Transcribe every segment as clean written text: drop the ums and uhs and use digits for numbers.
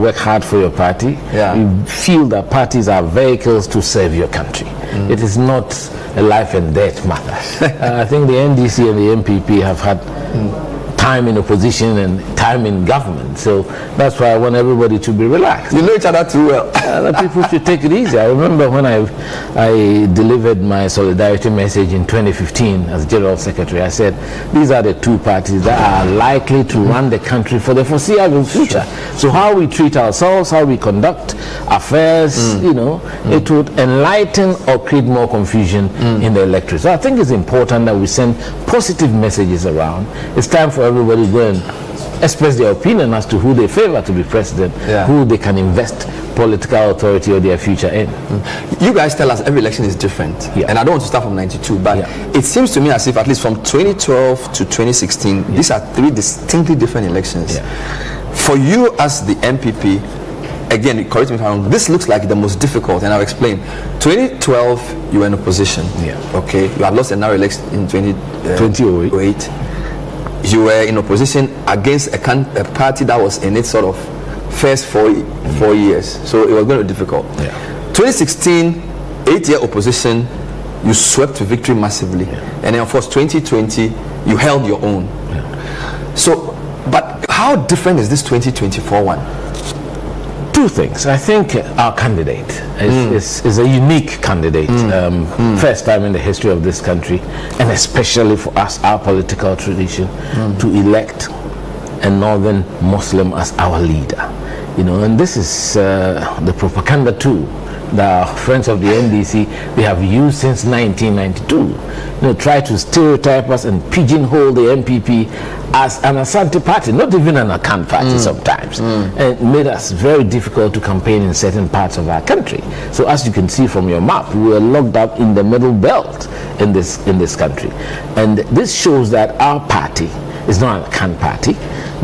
work hard for your party. Yeah. You feel that parties are vehicles to serve your country. It is not a life and death matter. I think the NDC and the MPP have had time in opposition and time in government, so that's why I want everybody to be relaxed. You know each other too well. The people should take it easy. I remember when I delivered my solidarity message in 2015 as General Secretary, I said these are the two parties that are likely to run the country for the foreseeable future. So how we treat ourselves, how we conduct affairs, you know, it would enlighten or create more confusion in the electorate. So I think it's important that we send positive messages around. It's time for everybody to go and express their opinion as to who they favor to be president, who they can invest political authority or their future in. You guys tell us every election is different, and I don't want to start from 92, but it seems to me as if at least from 2012 to 2016, these are three distinctly different elections. For you as the MPP, again, correct me if I'm wrong, this looks like the most difficult, and I'll explain. 2012, you were in opposition. Okay, you had lost another election in 2008. You were in opposition against a party that was in its sort of first four years, so it was very difficult. 2016, 8-year opposition, you swept to victory massively, and then of course 2020, you held your own. So, but how different is this 2024 one? Two things. I think our candidate is a unique candidate. First time in the history of this country, and especially for us, our political tradition, to elect a northern Muslim as our leader. You know, and this is the propaganda tool that our friends of the NDC, they have used since 1992. You know, try to stereotype us and pigeonhole the MPP as an Asante party, not even an Akan party sometimes, and made us very difficult to campaign in certain parts of our country. So as you can see from your map, we are locked up in the middle belt in this country, and this shows that our party is not an Akan party,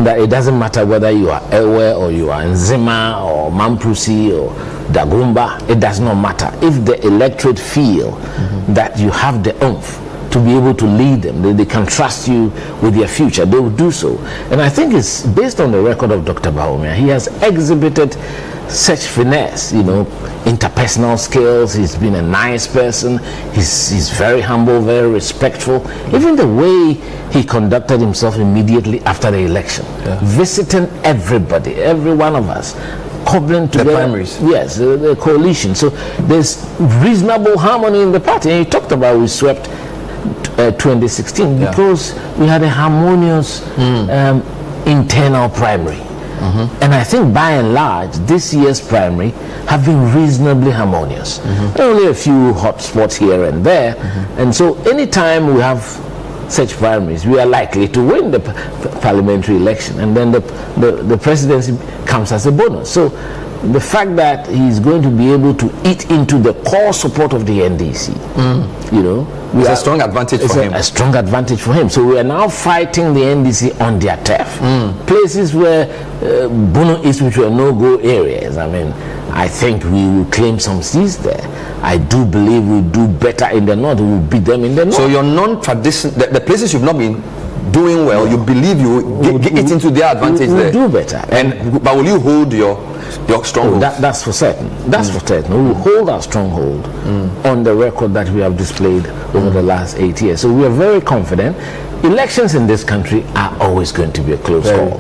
that it doesn't matter whether you are Ewe or you are Nzima or Mamprusi or Dagumba, it does not matter. If the electorate feel that you have the oomph to be able to lead them, they can trust you with their future, they will do so. And I think it's based on the record of Dr. Bawumia. He has exhibited such finesse, you know, interpersonal skills. He's been a nice person. He's very humble, very respectful. Even the way he conducted himself immediately after the election, visiting everybody, every one of us, cobbling together. The primaries. Yes, the coalition. So there's reasonable harmony in the party. And he talked about we swept 2016 because we had a harmonious internal primary. And I think by and large, this year's primary have been reasonably harmonious. There are only a few hot spots here and there. And so anytime we have such primaries, we are likely to win the parliamentary election. And then the presidency comes as a bonus. So the fact that he's going to be able to eat into the core support of the NDC, you know, it's a strong advantage for him. A strong advantage for him. So we are now fighting the NDC on their turf, places where Bono East, which were no-go areas. I mean, I think we will claim some seats there. I do believe we'll do better in the north. We will beat them in the north. So your non-traditional, the places you've not been doing well, you believe you will get it into their advantage there. We'll do better. But will you hold your stronghold? That's for certain. That's for certain. We will hold our stronghold on the record that we have displayed over the last 8 years. So we are very confident. Elections in this country are always going to be a close call,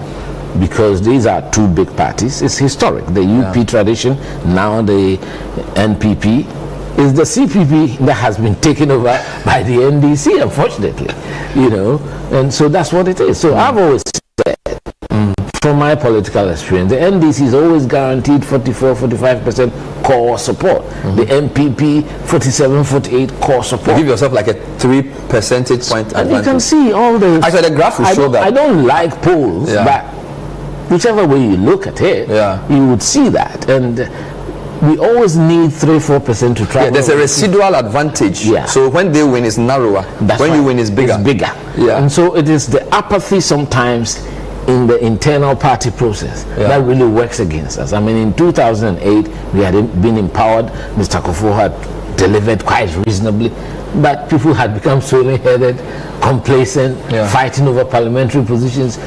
because these are two big parties. It's historic. The UP tradition, now the NPP, is the CPP that has been taken over by the NDC, unfortunately. You know, and so that's what it is. So I've always said, from my political experience, the NDC is always guaranteed 44-45% core support. The MPP 47-48 core support. You give yourself like a 3 percentage point advantage. You can see all the. Actually, the graph will show that. I don't like polls, but whichever way you look at it, you would see that. And we always need 3-4% to travel. There's a residual advantage. So when they win, it's narrower. When you win, it's bigger. It's bigger. And so it is the apathy sometimes in the internal party process that really works against us. I mean, in 2008, we had been empowered. Mr. Kufuor had delivered quite reasonably, but people had become swollen-headed, complacent, fighting over parliamentary positions.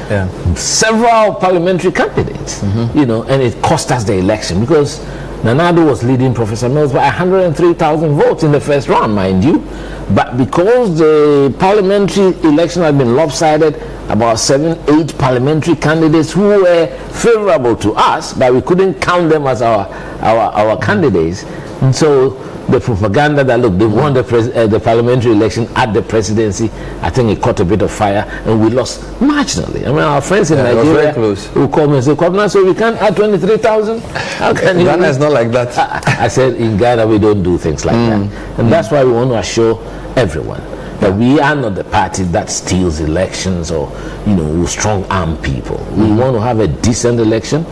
Several parliamentary candidates, and it cost us the election because Nana Addo was leading Professor Mills by 103,000 votes in the first round, mind you. But because the parliamentary election had been lopsided, about 7-8 parliamentary candidates who were favorable to us, but we couldn't count them as our candidates. And so the propaganda that, look, they won the parliamentary election at the presidency, I think it caught a bit of fire, and we lost marginally. I mean, our friends in Nigeria who called me and said, Kwabena, so we can't add 23,000? How can you? Ghana is not like that. I said, in Ghana, we don't do things like that. And that's why we want to assure everyone that we are not the party that steals elections or, will strong arm people. We want to have a decent election.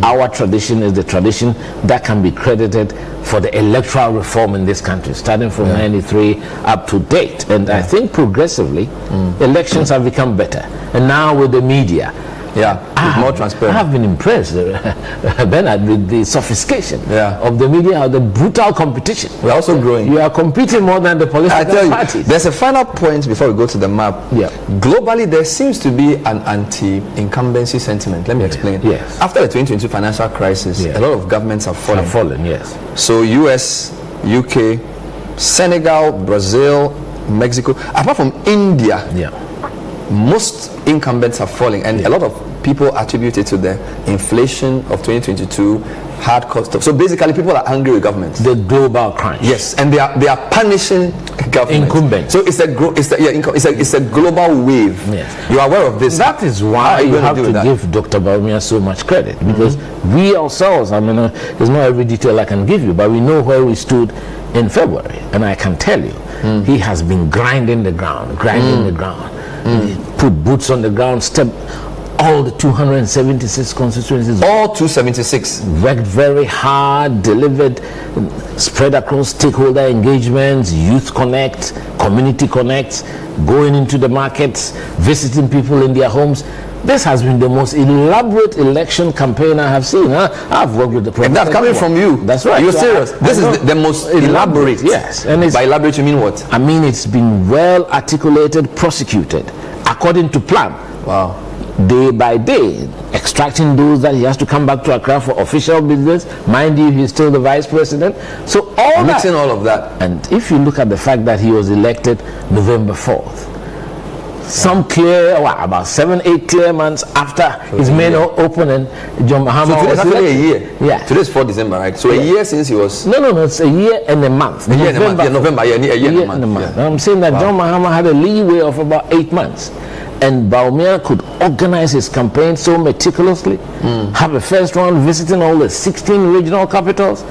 Our tradition is the tradition that can be credited for the electoral reform in this country, starting from 93 up to date. And I think progressively, elections have become better. And now with the media, more transparent. I have been impressed, Bernard, with the sophistication of the media, the brutal competition. We're also growing. You are competing more than the political parties. There's a final point before we go to the map. Globally, there seems to be an anti-incumbency sentiment. Let me explain. Yes. After the 2022 financial crisis, a lot of governments have fallen. Yes. So US, UK, Senegal, Brazil, Mexico, apart from India, most incumbents are falling, and a lot of people attribute it to the inflation of 2022, hard cost of. So basically, people are angry with governments. The global crunch. Yes, and they are punishing government. Incumbents. So it's a global wave. Yes. You are aware of this. That is why you have to give Dr. Bawumia so much credit, because we ourselves, I mean, there's not every detail I can give you, but we know where we stood in February, and I can tell you, he has been grinding the ground. He put boots on the ground, stepped all the 276 constituencies. All 276. Worked very hard, delivered, spread across stakeholder engagements, youth connect, community connects, going into the markets, visiting people in their homes. This has been the most elaborate election campaign I have seen. I've worked with the president. And that's coming from you. That's right. You're serious. This is the most elaborate. Yes. And by elaborate, you mean what? I mean, it's been well articulated, prosecuted, according to plan. Wow. Day by day, extracting those that he has to come back to Accra for official business. Mind you, he's still the vice president. So mixing all of that. And if you look at the fact that he was elected November 4th, about 7-8 clear months after his main opponent, John Mahama. So today's actually a year. Yeah. Today's 4 December, right? So a year since he was. No, it's a year and a month. A year and a month. I'm saying that John Mahama had a leeway of about 8 months. And Bawumia could organize his campaign so meticulously, have a first round visiting all the 16 regional capitals,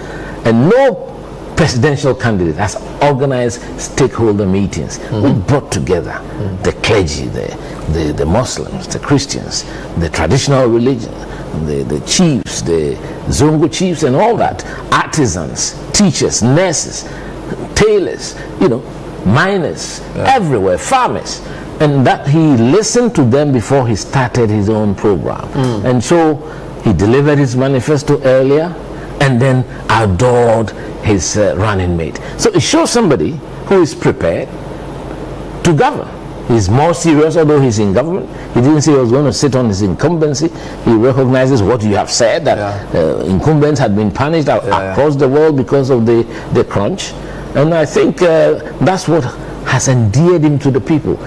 and no presidential candidate has organized stakeholder meetings. We brought together the clergy, the Muslims, the Christians, the traditional religion, the chiefs, the Zongo chiefs and all that, artisans, teachers, nurses, tailors, miners, everywhere, farmers. And that he listened to them before he started his own program. And so he delivered his manifesto earlier and then adored his running mate. So it shows somebody who is prepared to govern. He's more serious, although he's in government. He didn't say he was going to sit on his incumbency. He recognizes what you have said, that incumbents had been punished across the world because of the crunch. And I think that's what has endeared him to the people.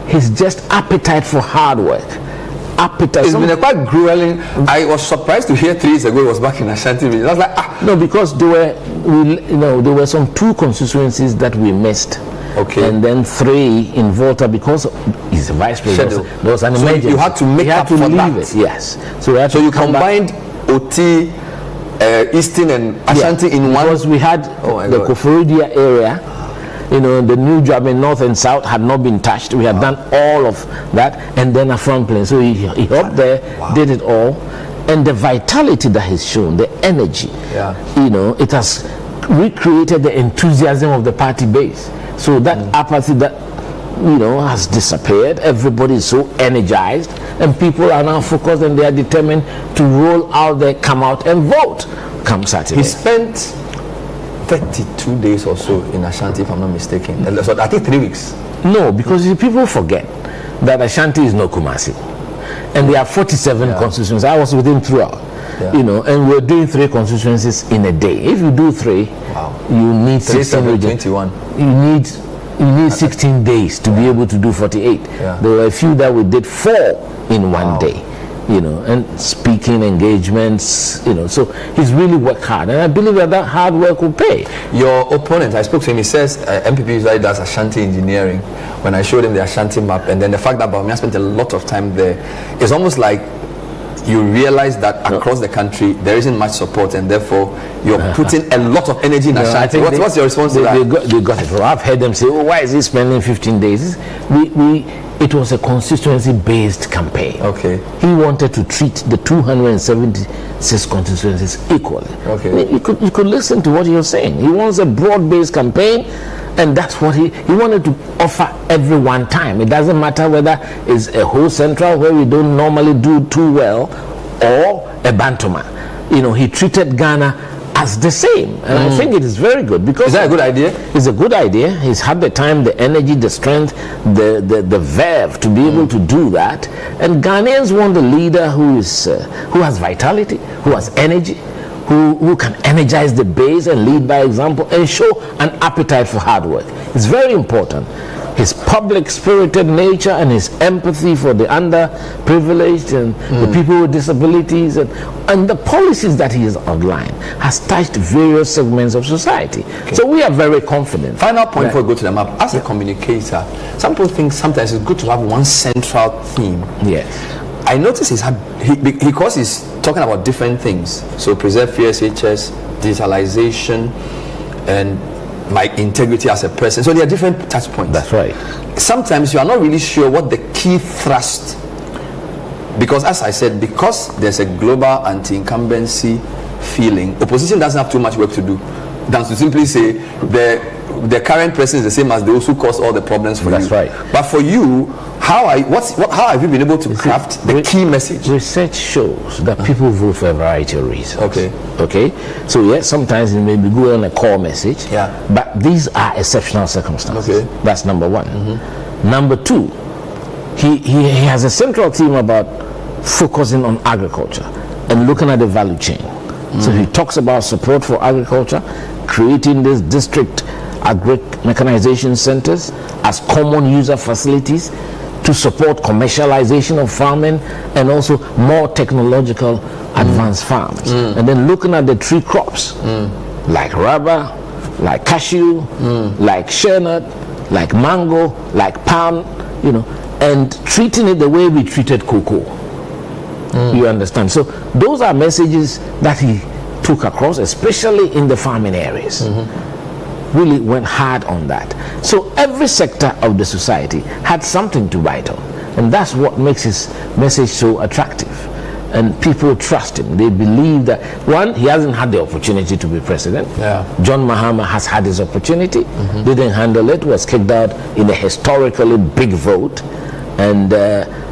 His just appetite for hard work. It's been a quite grueling. I was surprised to hear 3 years ago he was back in Ashanti. I was like, No, because there were some 2 constituencies that we missed. Okay. And then 3 in Volta because he's a vice president. There was an emergency. So you had to make up for that. Yes. So you combined OT, Eastern and Ashanti in one. Because we had the Koforidia area. The new job in North and South had not been touched. We had done all of that, and then a front plane. So he up there, did it all, and the vitality that he's shown, the energy, it has recreated the enthusiasm of the party base. So that apathy that has disappeared. Everybody is so energized, and people are now focused, and they are determined to roll out there, come out and vote come Saturday. He spent 32 days or so in Ashanti, if I'm not mistaken. So I think 3 weeks. No, because people forget that Ashanti is no Kumasi. And there are 47 constituencies. I was with him throughout. You know, and we're doing 3 constituencies in a day. If you do 3, you need 16 21. You need 16 days to be able to do 48. There were a few that we did 4 in one day. You know, and speaking engagements, you know, so he's really worked hard, and I believe that hard work will pay. Your opponent, I spoke to him, he says MPP usually does Ashanti engineering. When I showed him the Ashanti map, and then the fact that Bawumia spent a lot of time there, it's almost like you realize that across the country there isn't much support, and therefore you're putting a lot of energy in Ashanti. What's your response to that? They got it. Well, I've heard them say, "Oh, why is he spending 15 days?" It was a constituency-based campaign. Okay. He wanted to treat the 276 constituencies equally. Okay. You could listen to what he was saying. He wants a broad-based campaign, and that's what he wanted to offer everyone time. It doesn't matter whether it's a whole central where we don't normally do too well, or a Bantama. You know, he treated Ghana as the same, and I think it is very good, because is that a good idea? It's a good idea. He's had the time, the energy, the strength, the verve to be able to do that, and Ghanaians want a leader who has vitality, who has energy, who can energize the base and lead by example and show an appetite for hard work. It's very important. His public-spirited nature and his empathy for the underprivileged and the people with disabilities and the policies that he has outlined has touched various segments of society. Okay. So we are very confident. Final point before we go to the map. As a communicator, some people think sometimes it's good to have one central theme. Yes. I notice because he's talking about different things. So preserve FSHS, digitalization, and my integrity as a person. So there are different touch points. That's right. Sometimes you are not really sure what the key thrust, because as I said, because there's a global anti-incumbency feeling, opposition doesn't have too much work to do than to simply say the current president is the same as those who cause all the problems for you. That's right. But for you, how have you been able to craft the key message? Research shows that people vote for a variety of reasons. Okay. So yes, sometimes it may be good on a core message. Yeah. But these are exceptional circumstances. Okay. That's number 1. Number 2, he has a central theme about focusing on agriculture and looking at the value chain. So he talks about support for agriculture, creating these district agri-mechanization centers as common user facilities to support commercialization of farming and also more technological advanced farms. And then looking at the tree crops like rubber, like cashew, like shernut, like mango, like palm, you know, and treating it the way we treated cocoa. You understand? So those are messages that he took across, especially in the farming areas. Really went hard on that. So every sector of the society had something to write on, and that's what makes his message so attractive. And people trust him. They believe that, one, he hasn't had the opportunity to be president. John Mahama has had his opportunity, didn't handle it, was kicked out in a historically big vote, and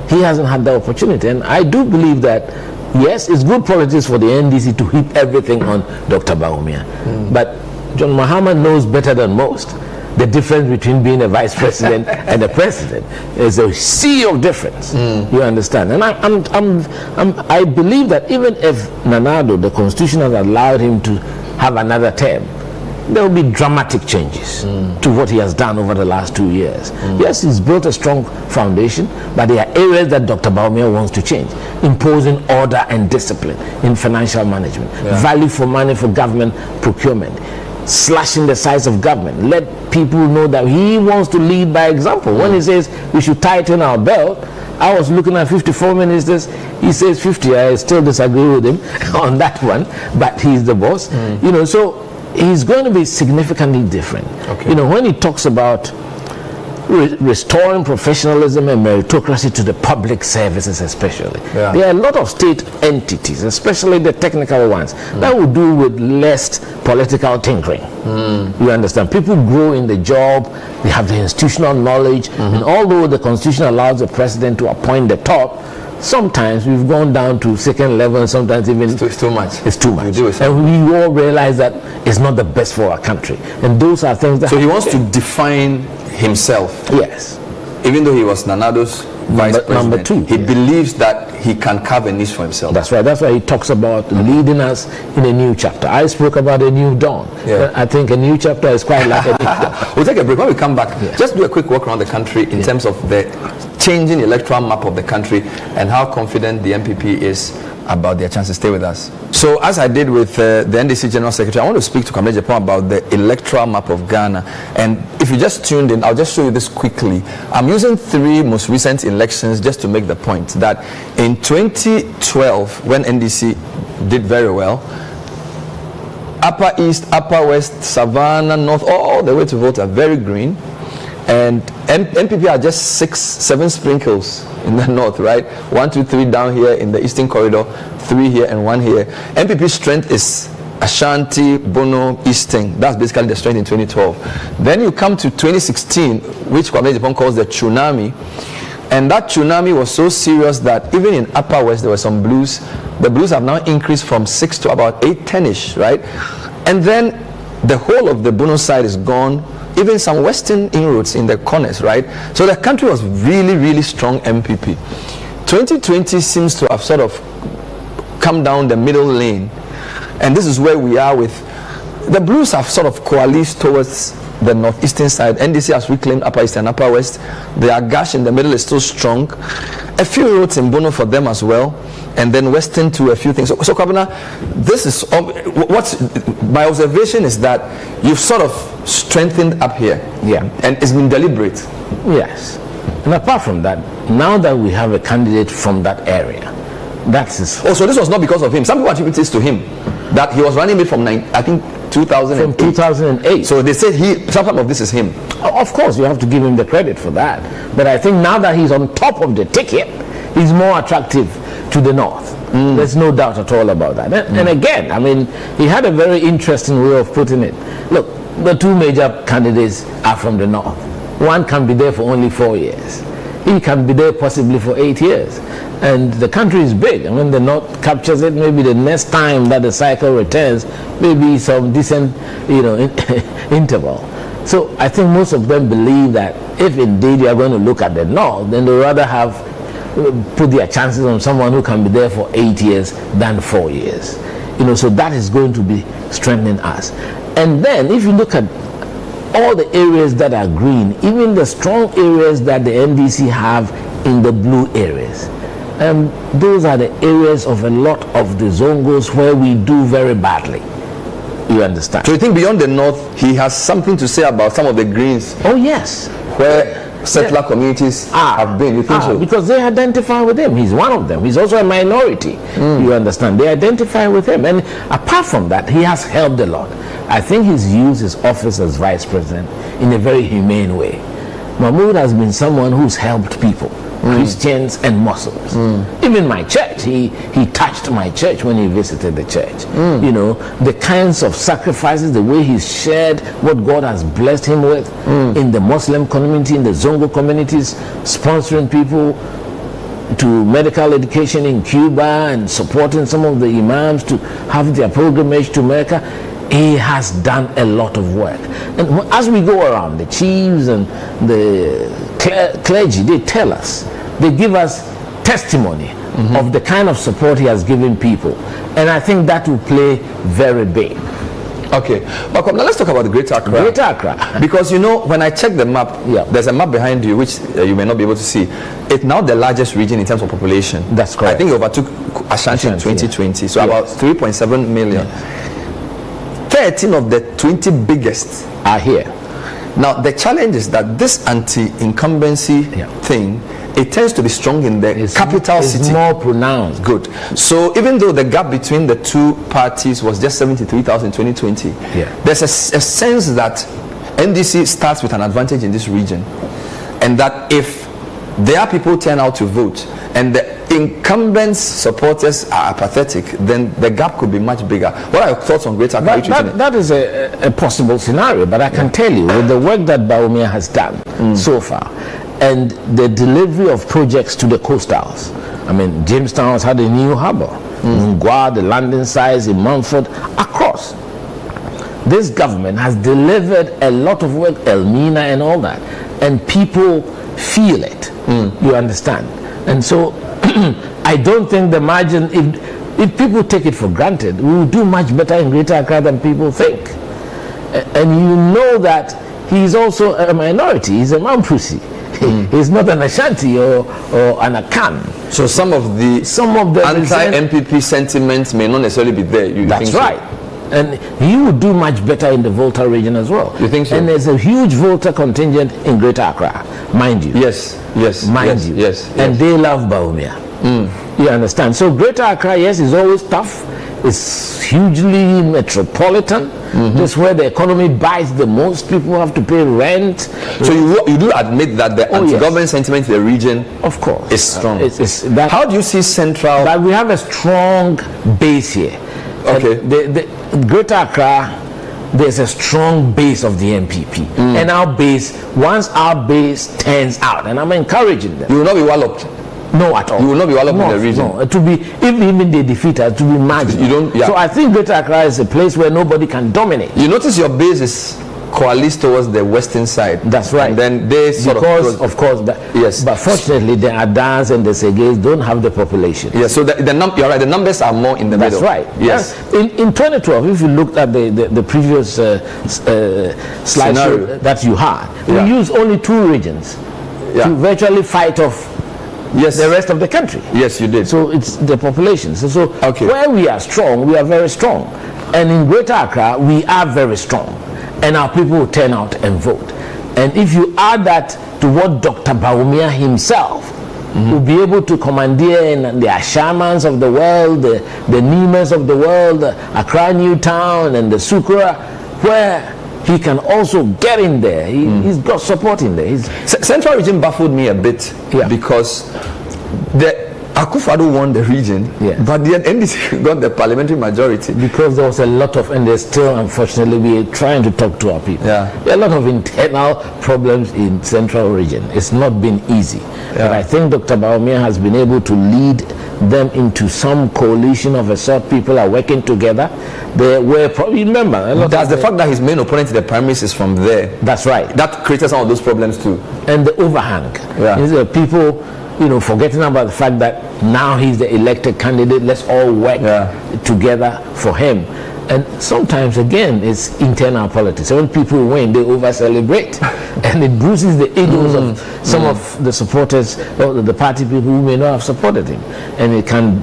he hasn't had the opportunity. And I do believe that, yes, it's good politics for the NDC to heap everything on Dr. Bawumia, but John Mahama knows better than most the difference between being a vice president and a president. There's a sea of difference. You understand? And I believe that even if Nanado, the constitution has allowed him to have another term, there will be dramatic changes to what he has done over the last 2 years. Yes, he's built a strong foundation, but there are areas that Dr. Bawumia wants to change. Imposing order and discipline in financial management, value for money for government procurement, slashing the size of government. Let people know that he wants to lead by example. When he says we should tighten our belt, I was looking at 54 ministers, he says 50. I still disagree with him on that one, but he's the boss. You know, so he's going to be significantly different. You know, when he talks about restoring professionalism and meritocracy to the public services especially. There are a lot of state entities, especially the technical ones, that will do with less political tinkering. You understand? People grow in the job, they have the institutional knowledge, and although the constitution allows the president to appoint the top, sometimes we've gone down to second level, and sometimes even it's too much. It's too much. And we all realize that it's not the best for our country. And those are things that... So he wants to define himself. Yes. Even though he was Nanado's vice president, number 2. he believes that he can carve a niche for himself. That's right. That's why he talks about leading us in a new chapter. I spoke about a new dawn. Yeah. I think a new chapter is quite like a new dawn. We'll take a break. When we come back, just do a quick walk around the country in terms of the changing electoral map of the country and how confident the MPP is about their chances. Stay with us. So, as I did with the NDC General Secretary, I want to speak to Kwabena Agyapong about the electoral map of Ghana. And if you just tuned in, I'll just show you this quickly. I'm using 3 most recent elections just to make the point that in 2012, when NDC did very well, Upper East, Upper West, Savannah, North, all the way to vote are very green. And MPP are just 6, 7 sprinkles in the north, right? 1, 2, 3 down here in the eastern corridor, 3 here and 1 here. MPP's strength is Ashanti, Bono, Eastern. That's basically the strength in 2012. Then you come to 2016, which Kwabena Agyapong calls the tsunami. And that tsunami was so serious that even in Upper West, there were some blues. The blues have now increased from 6 to about 8, 10-ish, right? And then the whole of the Bono side is gone. Even some western inroads in the corners, right? So the country was really, really strong MPP. 2020 seems to have sort of come down the middle lane. And this is where we are with... The blues have sort of coalesced towards the northeastern side. NDC has reclaimed Upper East and Upper West. The Agash in the middle is still strong. A few roads in Bono for them as well. And then western to a few things. So Kwabena, this is what's my observation is that you've sort of strengthened up here. Yeah. And it's been deliberate. Yes. And apart from that, now that we have a candidate from that area, that's his... Oh, so this was not because of him. Some people attribute this to him. That he was running it from, I think, 2008. From 2008. So they said some of this is him. Of course, you have to give him the credit for that. But I think now that he's on top of the ticket, he's more attractive to the north. There's no doubt at all about that. And again, I mean, he had a very interesting way of putting it. Look, the 2 major candidates are from the north. One can be there for only 4 years. He can be there possibly for 8 years. And the country is big. I mean, the north captures it. Maybe the next time that the cycle returns, maybe some decent, interval. So I think most of them believe that if indeed you are going to look at the north, then they rather have put their chances on someone who can be there for 8 years than 4 years. So that is going to be strengthening us. And then if you look at all the areas that are green, even the strong areas that the NDC have in the blue areas, those are the areas of a lot of the Zongos where we do very badly. You understand? So you think beyond the north, he has something to say about some of the greens? Oh yes. Where settler communities have been, you think so? Because they identify with him. He's one of them. He's also a minority. You understand? They identify with him. And apart from that, he has helped a lot. I think he's used his office as vice president in a very humane way. Mahmoud has been someone who's helped people, Christians and Muslims. Even my church, he touched my church when he visited the church. The kinds of sacrifices, the way he's shared what God has blessed him with in the Muslim community, in the Zongo communities, sponsoring people to medical education in Cuba and supporting some of the imams to have their pilgrimage to America. He has done a lot of work. And as we go around, the chiefs and the clergy, they tell us, they give us testimony of the kind of support he has given people. And I think that will play very big. Okay. Now let's talk about the Greater Accra. Greater Accra. Because when I check the map, there's a map behind you which you may not be able to see. It's now the largest region in terms of population. That's correct. I think it overtook Ashanti in 2020. So about 3.7 million. 13 of the 20 biggest are here. Now the challenge is that this anti-incumbency thing, it tends to be strong in the capital city. It's more pronounced. Good. So even though the gap between the 2 parties was just 73,000 in 2020, there's a sense that NDC starts with an advantage in this region, and that if there are people turn out to vote and the incumbents supporters are apathetic, then the gap could be much bigger. What are your thoughts on Greater Accra? That is a possible scenario, but I can tell you, with the work that Bawumia has done so far, and the delivery of projects to the coastals, I mean, Jamestown has had a new harbor. Ngwa, the landing sites in Mumford, across. This government has delivered a lot of work, Elmina and all that, and people feel it. You understand? And so I don't think the margin, if people take it for granted, we will do much better in Greater Accra than people think. And you know that he's also a minority. He's a Mampusi. He's not an Ashanti or an Akan. So some of the anti-MPP sentiments may not necessarily be there. That's right. And he would do much better in the Volta region as well. You think so? And there's a huge Volta contingent in Greater Accra, mind you. Yes. And they love Bawumia. You understand? So Greater Accra, yes, is always tough. It's hugely metropolitan. This is where the economy bites the most. People have to pay rent. So you do admit that the anti-government sentiment in the region, of course, is strong. How do you see Central? That we have a strong base here. Okay. The Greater Accra, there's a strong base of the MPP. And our base, once our base turns out, and I'm encouraging them. You will not be walloped. No, at all. You will not be walloped in the region. No, to be, if even they defeat us, to be marginal. You don't. Yeah. So I think Greater Accra is a place where nobody can dominate. You notice your base is coalesced towards the western side. That's right. And then they sort of course, yes. But fortunately, the Adans and the Seges don't have the population. Yeah. So you're right. The numbers are more in the middle. That's right. Yes. In 2012, if you looked at the previous slideshow that you had, we used only 2 regions to virtually fight off the rest of the country. Yes, you did. So it's the population. So where we are strong, we are very strong. And in Greater Accra, we are very strong. And our people will turn out and vote. And if you add that to what Dr. Bawumia himself will be able to commandeer in the Ashamans of the world, the Nimas of the world, Accra New Town and the Sukura, where he can also get in there. He's got support in there. Central region baffled me a bit because the Akufo-Addo won the region, but the NDC got the parliamentary majority. Because there was a lot of, and there's still, unfortunately, we're trying to talk to our people. There are a lot of internal problems in Central region. It's not been easy. But I think Dr. Bawumia has been able to lead them into some coalition of a sort. People are working together. They were probably, remember, that's the fact that his main opponent in the primaries is from there. That's right. That created some of those problems too. And the overhang. People, forgetting about the fact that now he's the elected candidate, let's all work together for him. And sometimes, again, it's internal politics. When people win, they over-celebrate. And it bruises the egos of some of the supporters, or the party people who may not have supported him. And it can,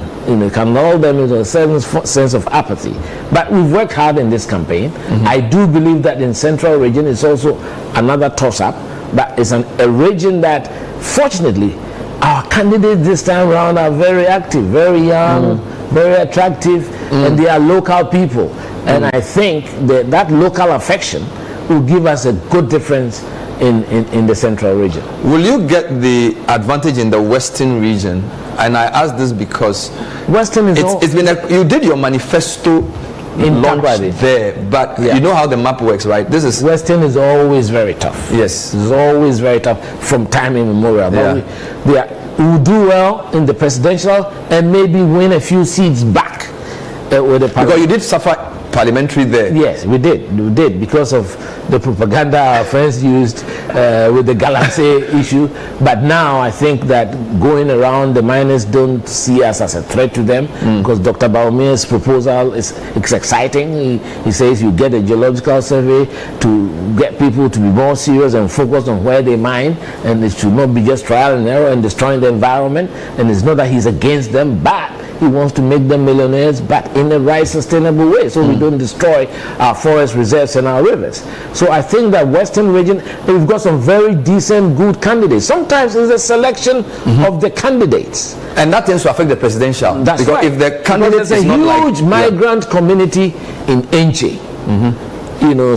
can lull them into a certain sense of apathy. But we've worked hard in this campaign. I do believe that in Central region, it's also another toss-up. But it's a region that, fortunately, our candidates this time around are very active, very young, very attractive, and they are local people. And I think that local affection will give us a good difference in the Central region. Will you get the advantage in the Western region? And I ask this because Western is it's been you did your manifesto in launch there, but you know how the map works, right? Western is always very tough. Yes, it's always very tough from time immemorial. But we will do well in the presidential and maybe win a few seats back with the because you did suffer parliamentary there. Yes, we did because of the propaganda our friends used with the Galamsey issue. But now I think that going around, the miners don't see us as a threat to them because Dr. Bawumia's proposal is exciting. He says you get a geological survey to get people to be more serious and focused on where they mine, and it should not be just trial and error and destroying the environment. And it's not that he's against them, but he wants to make them millionaires, but in a right, sustainable way, so we don't destroy our forest reserves and our rivers. So I think that Western region, we've got some very decent, good candidates. Sometimes it's a selection of the candidates, and that tends to affect the presidential. That's because right. If the candidate is there's a not huge migrant community in Enche,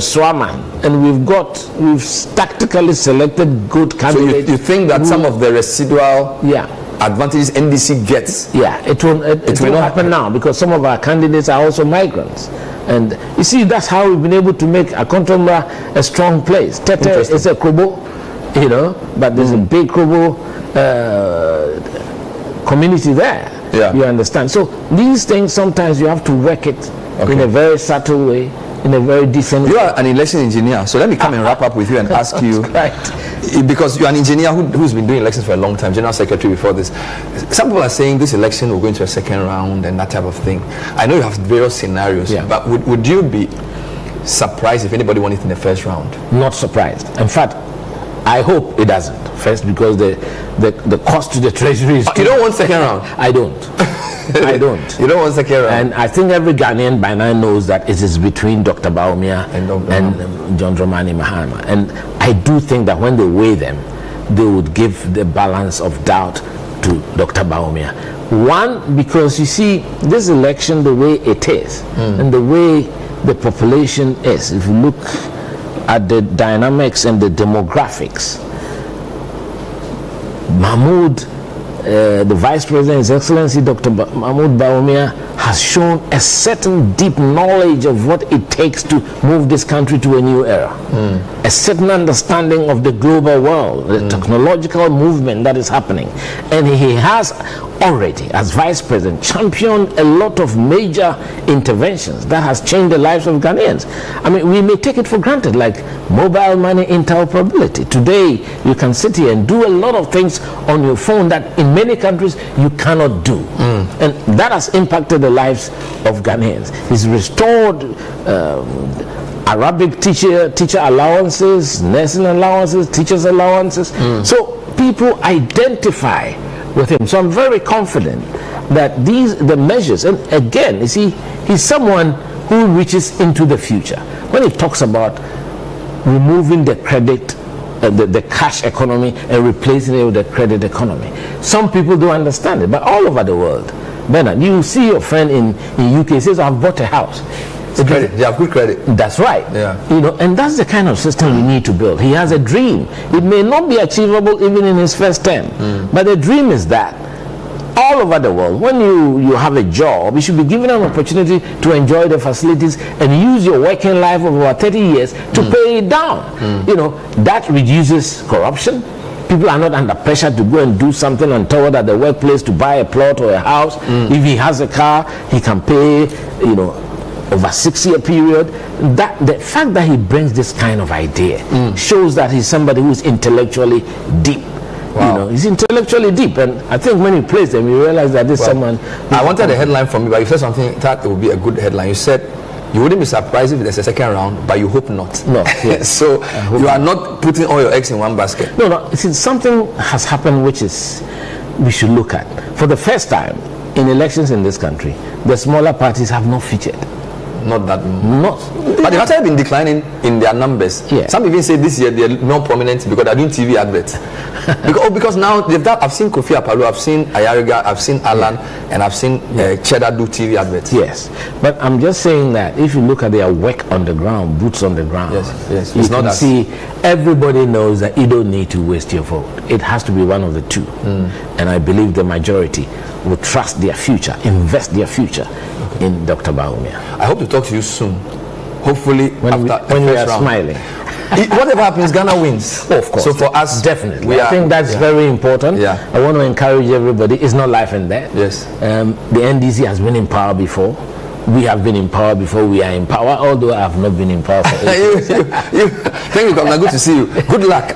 Swaman, and we've tactically selected good candidates. So you think that some of the residual advantages NDC gets, it will not happen now because some of our candidates are also migrants. And you see, that's how we've been able to make Akontomra a strong place. Tete is a Krobo, but there's a big Krobo community there. Yeah. You understand? So these things, sometimes you have to work it in a very subtle way, in a very decent way. You are an election engineer, so let me come and wrap up with you and ask you, right. Because you're an engineer who's been doing elections for a long time, general secretary before this. Some people are saying this election will go into a second round and that type of thing. I know you have various scenarios, but would you be surprised if anybody won it in the first round? Not surprised. In fact, I hope it doesn't. First, because the cost to the treasury is... You don't want second round? I don't. I don't. You don't want second round? And I think every Ghanaian by now knows that it is between Dr. Bawumia and John Dramani Mahama. And I do think that when they weigh them, they would give the balance of doubt to Dr. Bawumia. One, because you see, this election, the way it is, and the way the population is, if you look at the dynamics and the demographics, Mahmoud, the Vice President, His Excellency Dr. Mahmoud Bawumia, has shown a certain deep knowledge of what it takes to move this country to a new era. A certain understanding of the global world, the technological movement that is happening. And he has already, as Vice President, championed a lot of major interventions that has changed the lives of Ghanaians. I mean, we may take it for granted, like mobile money interoperability. Today, you can sit here and do a lot of things on your phone that in many countries you cannot do. And that has impacted the lives of Ghanaians. He's restored Arabic teacher allowances, nursing allowances, teachers allowances. So people identify with him. So I'm very confident that the measures, and again, you see, he's someone who reaches into the future. When he talks about removing the credit, the cash economy, and replacing it with the credit economy, some people don't understand it, but all over the world, Bernard, you see your friend in UK says, I've bought a house. Credit. They have good credit. That's right. Yeah. You know, and that's the kind of system we need to build. He has a dream. It may not be achievable even in his first term, but the dream is that all over the world, when you have a job, you should be given an opportunity to enjoy the facilities and use your working life of about 30 years to pay it down. You know, that reduces corruption. People are not under pressure to go and do something untoward at the workplace to buy a plot or a house. If he has a car, he can pay, you know, over a 6-year period. That the fact that he brings this kind of idea shows that he's somebody who's intellectually deep. Wow. You know, he's intellectually deep, and I think when you place them, you realize that this someone. I wanted a headline from you, but you said something that it would be a good headline. You said you wouldn't be surprised if there's a second round, but you hope not. No. Yes. So you are not putting all your eggs in one basket. No. See, something has happened which is we should look at. For the first time in elections in this country, the smaller parties have not featured. Not that much. But they've actually been declining in their numbers. Yeah. Some even say this year they're more prominent because they're doing TV adverts. because now they've done, I've seen Kofi Apalo, I've seen Ayariga, I've seen Alan, and I've seen Cheddar do TV adverts. Yes. But I'm just saying that if you look at their work on the ground, boots on the ground, yes. You can see everybody knows that you don't need to waste your vote. It has to be one of the two. And I believe the majority will trust their future, invest their future in Dr. Bawumia. I hope to talk to you soon. Hopefully when we are smiling. Whatever happens, Ghana wins. Of course. So for us, definitely. I think that's very important. Yeah. I want to encourage everybody. It's not life and death. Yes. The NDC has been in power before. We have been in power before. We are in power, although I have not been in power for 8 years. Thank you, Governor. Good to see you. Good luck.